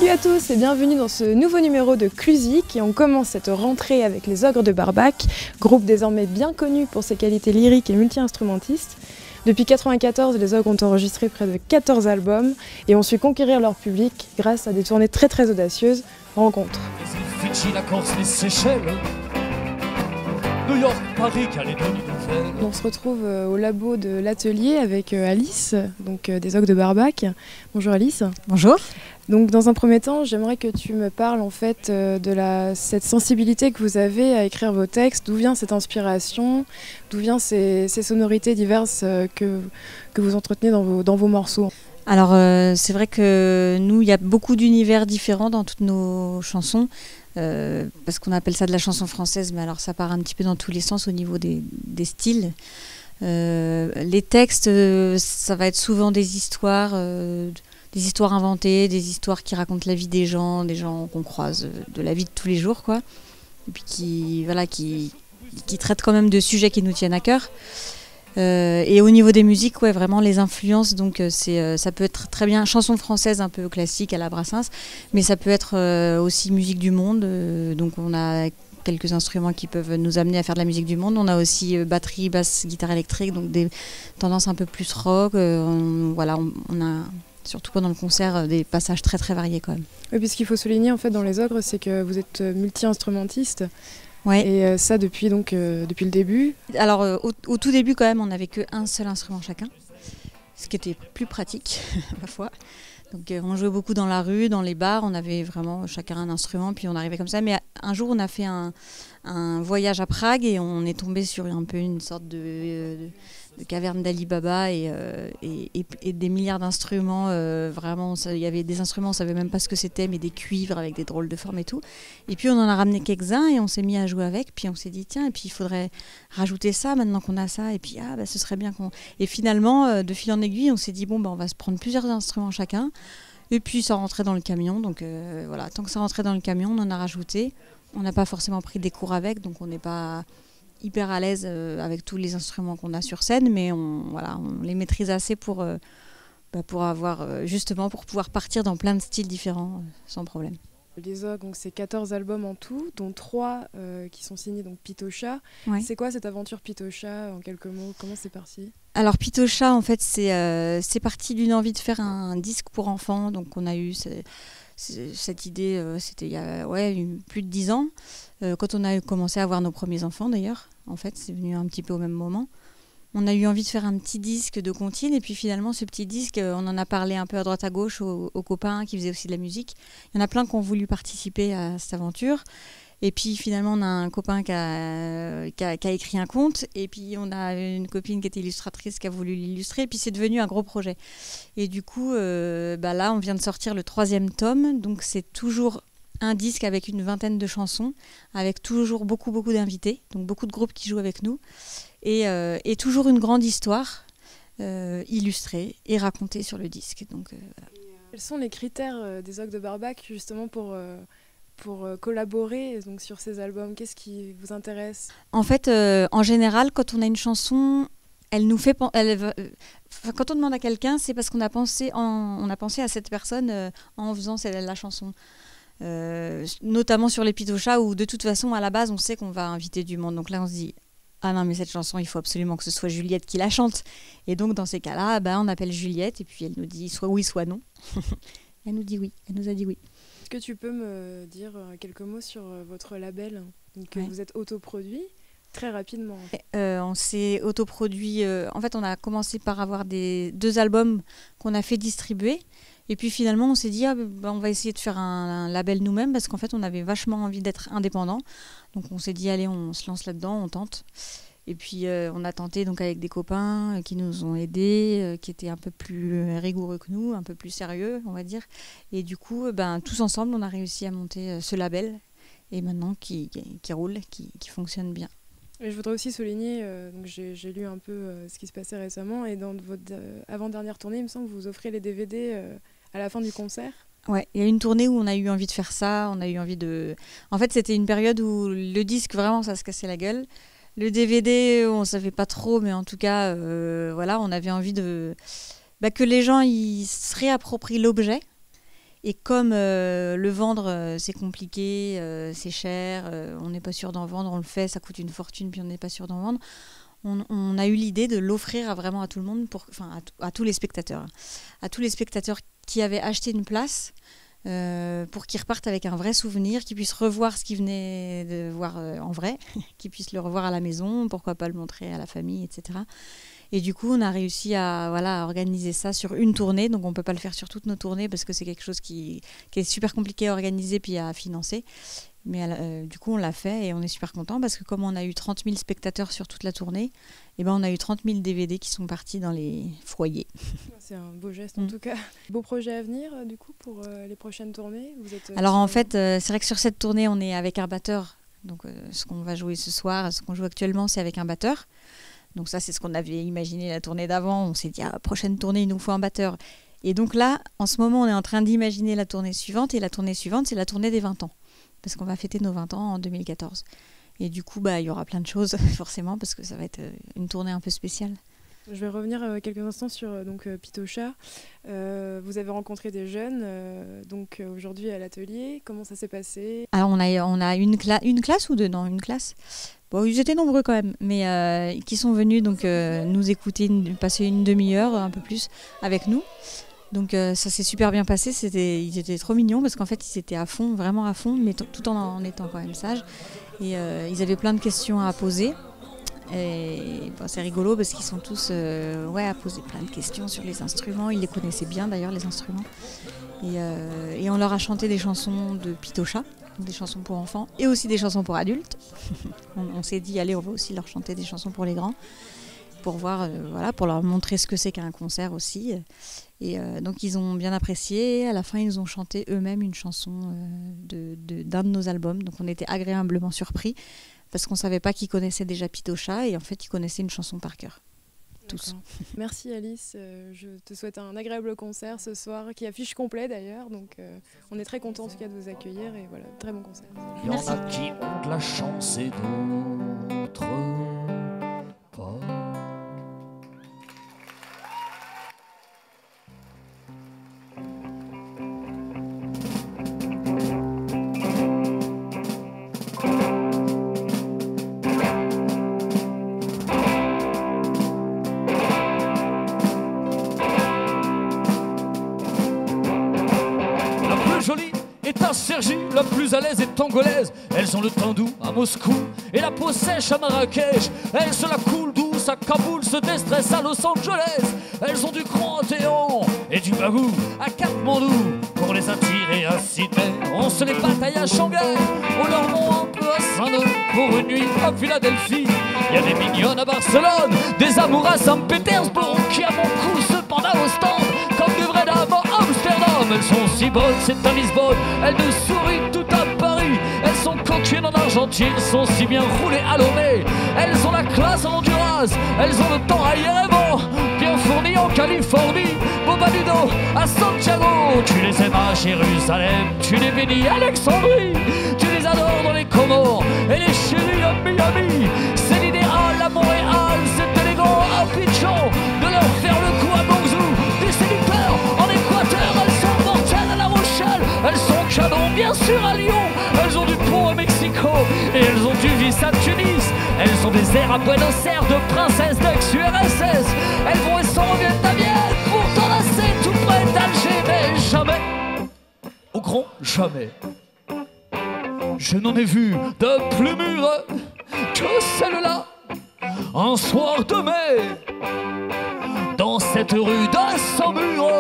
Salut à tous et bienvenue dans ce nouveau numéro de Clusic et on commence cette rentrée avec les Ogres de Barbac, groupe désormais bien connu pour ses qualités lyriques et multi-instrumentistes. Depuis 1994, les Ogres ont enregistré près de 14 albums et ont su conquérir leur public grâce à des tournées très audacieuses. Rencontres. La Corse, les Seychelles, New York, Paris, Calédonie nouvelle. On se retrouve au labo de l'atelier avec Alice, donc des Ogres de Barbac. Bonjour Alice. Bonjour. Donc dans un premier temps, j'aimerais que tu me parles en fait de cette sensibilité que vous avez à écrire vos textes. D'où vient cette inspiration? D'où viennent ces sonorités diverses que vous entretenez dans vos morceaux? Alors c'est vrai que nous, il y a beaucoup d'univers différents dans toutes nos chansons. Parce qu'on appelle ça de la chanson française, mais alors ça part un petit peu dans tous les sens au niveau des styles. Les textes, ça va être souvent des histoires inventées, des histoires qui racontent la vie des gens qu'on croise, de la vie de tous les jours, quoi. Et puis qui traitent quand même de sujets qui nous tiennent à cœur. Et au niveau des musiques, ouais, vraiment les influences, donc ça peut être très bien chanson française un peu classique à la Brassens, mais ça peut être aussi musique du monde, donc on a quelques instruments qui peuvent nous amener à faire de la musique du monde. On a aussi batterie, basse, guitare électrique, donc des tendances un peu plus rock. On a surtout pendant le concert des passages très variés quand même. Oui, puis ce qu'il faut souligner en fait dans les Ogres, c'est que vous êtes multi-instrumentiste. Ouais. Et ça depuis le début. Alors au tout début quand même on n'avait qu'un seul instrument chacun, ce qui était plus pratique ma foi. Donc on jouait beaucoup dans la rue, dans les bars, on avait vraiment chacun un instrument puis on arrivait comme ça. Mais un jour on a fait un voyage à Prague et on est tombé sur un peu une sorte de caverne d'Ali Baba et des milliards d'instruments. Vraiment, il y avait des instruments, on ne savait même pas ce que c'était, mais des cuivres avec des drôles de formes et tout. Et puis on en a ramené quelques-uns et on s'est mis à jouer avec. Puis on s'est dit, tiens, et puis il faudrait rajouter ça maintenant qu'on a ça. Et puis, ce serait bien qu'on... Et finalement, de fil en aiguille, on s'est dit, on va se prendre plusieurs instruments chacun. Et puis ça rentrait dans le camion. Donc voilà, tant que ça rentrait dans le camion, on en a rajouté. On n'a pas forcément pris des cours avec, donc on n'est pas hyper à l'aise avec tous les instruments qu'on a sur scène, mais on les maîtrise assez pour avoir justement pour pouvoir partir dans plein de styles différents sans problème. Les Ogres, donc c'est 14 albums en tout, dont 3 qui sont signés donc Pitocha. Ouais. C'est quoi cette aventure Pitocha en quelques mots? Comment c'est parti? Alors Pitocha, en fait, c'est parti d'une envie de faire un disque pour enfants. Donc on a eu cette idée, c'était il y a plus de 10 ans, quand on a commencé à avoir nos premiers enfants d'ailleurs. En fait, c'est venu un petit peu au même moment. On a eu envie de faire un petit disque de comptine et puis finalement ce petit disque, on en a parlé un peu à droite à gauche aux copains qui faisaient aussi de la musique. Il y en a plein qui ont voulu participer à cette aventure. Et puis finalement on a un copain qui a écrit un conte et puis on a une copine qui était illustratrice qui a voulu l'illustrer et puis c'est devenu un gros projet. Et du coup là on vient de sortir le 3e tome, donc c'est toujours un disque avec une vingtaine de chansons, avec toujours beaucoup d'invités, donc beaucoup de groupes qui jouent avec nous et toujours une grande histoire illustrée et racontée sur le disque. Donc, voilà. Quels sont les critères des Ogres de Barbac justement pour collaborer donc, sur ces albums? Qu'est-ce qui vous intéresse? En fait, en général, quand on a une chanson, elle nous fait... quand on demande à quelqu'un, c'est parce qu'on a pensé à cette personne en faisant la chanson. Notamment sur les Pitocha, où de toute façon, à la base, on sait qu'on va inviter du monde. Donc là, on se dit, ah non, mais cette chanson, il faut absolument que ce soit Juliette qui la chante. Et donc, dans ces cas-là, on appelle Juliette, et puis elle nous dit soit oui, soit non. Elle nous dit oui, elle nous a dit oui. Est-ce que tu peux me dire quelques mots sur votre label? Donc, vous êtes autoproduit très rapidement. On s'est autoproduit. En fait, on a commencé par avoir 2 albums qu'on a fait distribuer. Et puis finalement, on s'est dit, on va essayer de faire un label nous-mêmes parce qu'en fait, on avait vachement envie d'être indépendant. Donc on s'est dit, allez, on se lance là-dedans, on tente. Et puis on a tenté donc avec des copains qui nous ont aidés, qui étaient un peu plus rigoureux que nous, un peu plus sérieux, on va dire. Et du coup, tous ensemble, on a réussi à monter ce label. Et maintenant, qui roule, qui fonctionne bien. Et je voudrais aussi souligner, donc j'ai lu un peu ce qui se passait récemment, et dans votre avant-dernière tournée, il me semble que vous offrez les DVD à la fin du concert. Ouais, il y a une tournée où on a eu envie de faire ça, on a eu envie de... En fait, c'était une période où le disque, vraiment, ça se cassait la gueule. Le DVD, on ne savait pas trop, mais en tout cas, on avait envie de... que les gens ils se réapproprient l'objet Et comme le vendre, c'est compliqué, c'est cher, on n'est pas sûr d'en vendre, on le fait, ça coûte une fortune, puis on n'est pas sûr d'en vendre, on a eu l'idée de l'offrir vraiment à tout le monde, à tous les spectateurs. À tous les spectateurs qui avaient acheté une place, pour qu'ils repartent avec un vrai souvenir, qu'ils puissent revoir ce qu'ils venaient de voir en vrai, qu'ils puissent le revoir à la maison, pourquoi pas le montrer à la famille, etc. Et du coup, on a réussi à organiser ça sur une tournée. Donc, on ne peut pas le faire sur toutes nos tournées parce que c'est quelque chose qui est super compliqué à organiser puis à financer. Mais du coup, on l'a fait et on est super content parce que comme on a eu 30 000 spectateurs sur toute la tournée, eh ben, on a eu 30 000 DVD qui sont partis dans les foyers. C'est un beau geste en tout cas. Beau projet à venir du coup pour les prochaines tournées. Alors en fait, c'est vrai que sur cette tournée, on est avec un batteur. Donc ce qu'on va jouer ce soir, ce qu'on joue actuellement, c'est avec un batteur. Donc ça, c'est ce qu'on avait imaginé la tournée d'avant. On s'est dit, prochaine tournée, il nous faut un batteur. Et donc là, en ce moment, on est en train d'imaginer la tournée suivante. Et la tournée suivante, c'est la tournée des 20 ans. Parce qu'on va fêter nos 20 ans en 2014. Et du coup, il y aura plein de choses, forcément, parce que ça va être une tournée un peu spéciale. Je vais revenir quelques instants sur Pitocha. Vous avez rencontré des jeunes aujourd'hui à l'atelier. Comment ça s'est passé? Alors, on a une classe ou deux? Non, une classe. Bon, ils étaient nombreux quand même, mais qui sont venus nous écouter, passer une demi-heure, un peu plus, avec nous. Donc ça s'est super bien passé, ils étaient trop mignons parce qu'en fait ils étaient à fond, vraiment à fond, mais tout en étant quand même sages. Et ils avaient plein de questions à poser. Et c'est rigolo parce qu'ils sont tous à poser plein de questions sur les instruments. Ils les connaissaient bien d'ailleurs, les instruments. Et on leur a chanté des chansons de Pitocha, des chansons pour enfants et aussi des chansons pour adultes. on s'est dit, allez, on va aussi leur chanter des chansons pour les grands, pour voir, pour leur montrer ce que c'est qu'un concert aussi. Et donc ils ont bien apprécié. À la fin, ils nous ont chanté eux-mêmes une chanson d'un de nos albums. Donc on était agréablement surpris parce qu'on ne savait pas qu'ils connaissaient déjà Pitocha et en fait ils connaissaient une chanson par cœur. Tous. Merci Alice, je te souhaite un agréable concert ce soir qui affiche complet d'ailleurs. Donc on est très contents en tout cas de vous accueillir et voilà, très bon concert. Il y en a qui ont de la chance et d'autres pas. Sergi, la plus à l'aise est angolaise. Elles ont le teint doux à Moscou et la peau sèche à Marrakech. Elles se la coulent douce à Kaboul, se déstressent à Los Angeles. Elles ont du Grand Téhéran et du Bagou à Katmandou. Pour les attirer à Sydney, on se les bataille à Shanghai. On leur ment un peu à Saint-Denis pour une nuit à Philadelphie. Il y a des mignonnes à Barcelone, des amours à Saint-Pétersbourg qui à mon cou se pendent au stand comme de vraies dames à Amsterdam. Elles sont si bonnes, c'est à Lisbonne. Elles nous sourient tout à Paris. Elles sont coquines en Argentine, sont si bien roulées à Lomé. Elles ont la classe en Honduras, elles ont le temps à Yerevan, bien fourni en Californie. Bobadino à Santiago, tu les aimes à Jérusalem, tu les bénis à Alexandrie, tu les adores dans les Comores et les chéris à Miami. C'est l'idéal à Montréal, c'est élégant à Abidjan de leur faire le coup à Guangzhou. Des séducteurs en Équateur, elles sont mortelles à La Rochelle. Elles sont canon bien sûr à Lyon. Elles ont du pont à Mexico et elles ont du vice à Tunis. Elles ont des airs à Buenos Aires de princesses d'ex-URSS. Elles vont et s'en reviennent à Vienne pour t'enlacer tout près d'Alger. Mais jamais, au grand jamais, je n'en ai vu de plus mûre que celle-là. Un soir de mai, dans cette rue d'un sans mur,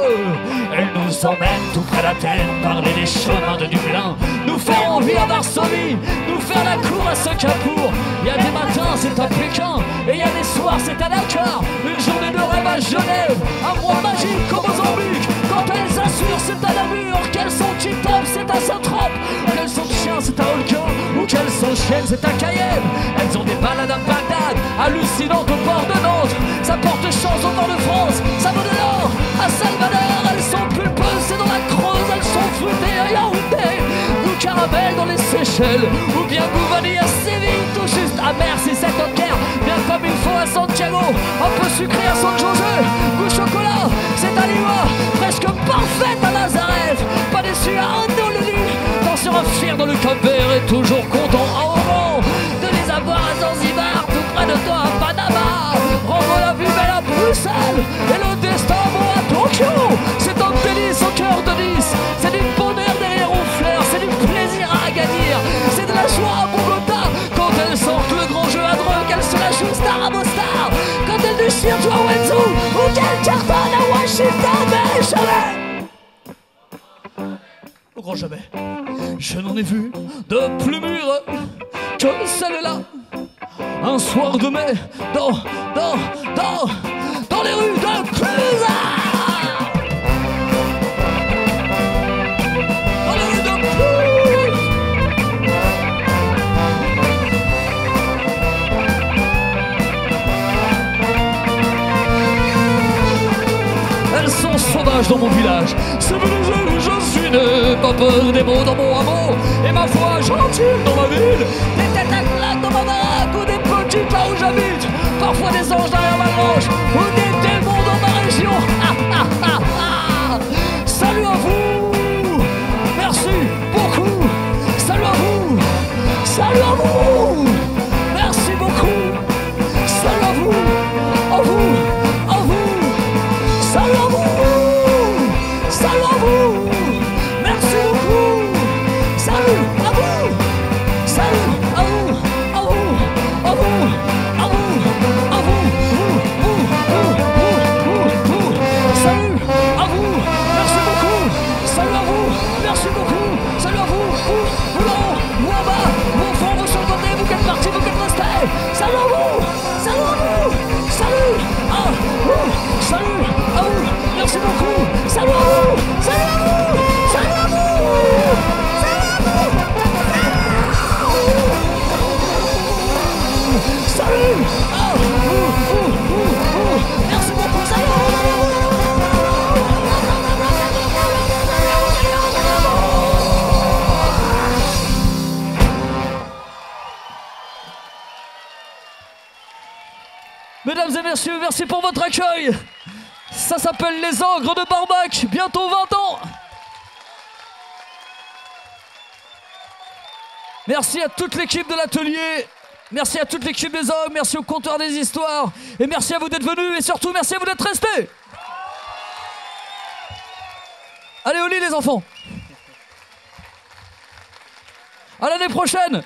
elle nous emmène tout près d'Athènes, parler des chemins de Dublin, nous faire envie à Varsovie, nous faire la cour à Singapour. Il y a des matins c'est à Pékin, et il y a des soirs c'est à Dakar. Une journée de rêve à Genève, un mois magique au Mozambique. Quand elles assurent c'est à Namur, qu'elles sont tip-top c'est à Saint-Trope, qu'elles sont chiens c'est à Holguin, ou qu'elles sont chiennes c'est à Cayenne. Elles ont des balades à Bagdad, hallucinantes au port de Nantes. Ça porte chance au nord de France, ça vaut de l'or à Salvador. Elles sont pulpeuses, c'est dans la Creuse, elles sont fruitées à Yaoundé, ou caramel dans les Seychelles, ou bien Gouvani à Séville, tout juste amer si c'est au Caire, bien comme il faut à Santiago, un peu sucré à San José, goût chocolat, c'est à Lima, presque parfaite à Nazareth, pas des suis Arnaud le lit. Danseur fier dans le Cap-Vert et toujours content à moment de les avoir à Zanzibar, tout près de toi à Panama. Rendre la vie belle à Bruxelles et le destin bon à Tokyo. C'est un délice au cœur de Nice, c'est du bonheur derrière aux fleurs, c'est du plaisir à Agadir, c'est de la joie à Bogota. Quand elles sortent le grand jeu à drogue, qu'elles se la jouent star à Mostar. Quand elles déchirent toi Wenzu ou qu'elles cartonnent à Washington, mais jamais, au grand jamais, je n'en ai vu de plus mûre que celle-là. Un soir de mai, dans les rues de Clusa. Dans les rues de Clusa. Elles sont sauvages dans mon village, c'est Vénézuela où je suis né. Pas peur des mots dans mon hameau, et ma foi gentille dans ma ville. Des têtes à claque dans ma baraque, ou des petites là où j'habite. Parfois des anges derrière ma manche, ou des démons dans ma région. Ah, ah, ah, ah. Salut à vous, merci beaucoup. Salut à vous, salut à vous, merci beaucoup. Salut à vous, à vous, à vous. Salut à vous, salut à vous, merci beaucoup. Salut à vous, salut à vous, à vous, à vous, à vous, à vous, salut à vous, merci beaucoup. Salut à vous, merci beaucoup. Salut à vous, vous là-haut, vous en bas, vous au fond, vous sur le côté, vous qui êtes partis, vous qui êtes restés. Salut à vous, salut à vous, salut à vous, salut à vous, merci beaucoup. Salut à vous, salut à vous, salut à vous, salut à vous, merci beaucoup. Salut à vous. Mesdames et messieurs, merci pour votre accueil. Ça s'appelle les Ogres de Barbac, bientôt 20 ans. Merci à toute l'équipe de l'atelier, merci à toute l'équipe des Ogres, merci au compteur des histoires, et merci à vous d'être venus, et surtout merci à vous d'être restés. Allez au lit les enfants. À l'année prochaine.